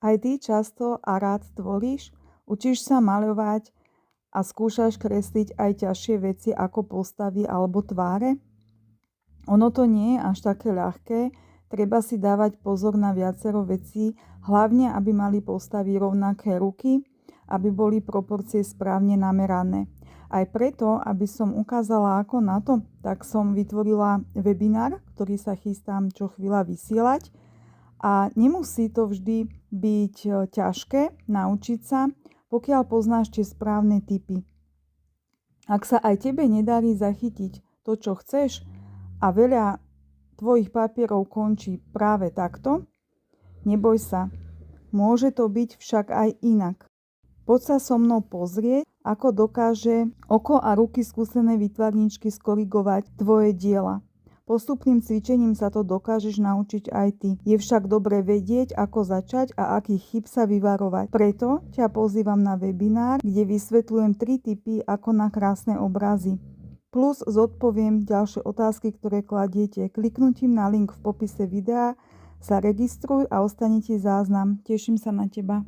Aj ty často a rád tvoríš? Učíš sa maľovať a skúšaš kresliť aj ťažšie veci ako postavy alebo tváre? Ono to nie je až také ľahké, treba si dávať pozor na viacero vecí, hlavne aby mali postavy rovnaké ruky, aby boli proporcie správne namerané. Aj preto, aby som ukázala ako na to, tak som vytvorila webinár, ktorý sa chystám čo chvíľa vysielať. A nemusí to vždy byť ťažké naučiť sa, pokiaľ poznáš tie správne tipy. Ak sa aj tebe nedarí zachytiť to, čo chceš, a veľa tvojich papierov končí práve takto, neboj sa, môže to byť však aj inak. Poď sa so mnou pozrieť, ako dokáže oko a ruky skúsenej výtvarníčky skorigovať tvoje diela. Postupným cvičením sa to dokážeš naučiť aj ty. Je však dobre vedieť, ako začať a akých chýb sa vyvarovať. Preto ťa pozývam na webinár, kde vysvetľujem 3 tipy ako na krásne obrazy. Plus zodpoviem ďalšie otázky, ktoré kladiete. Kliknutím na link v popise videa sa registruj a ostane ti záznam. Teším sa na teba.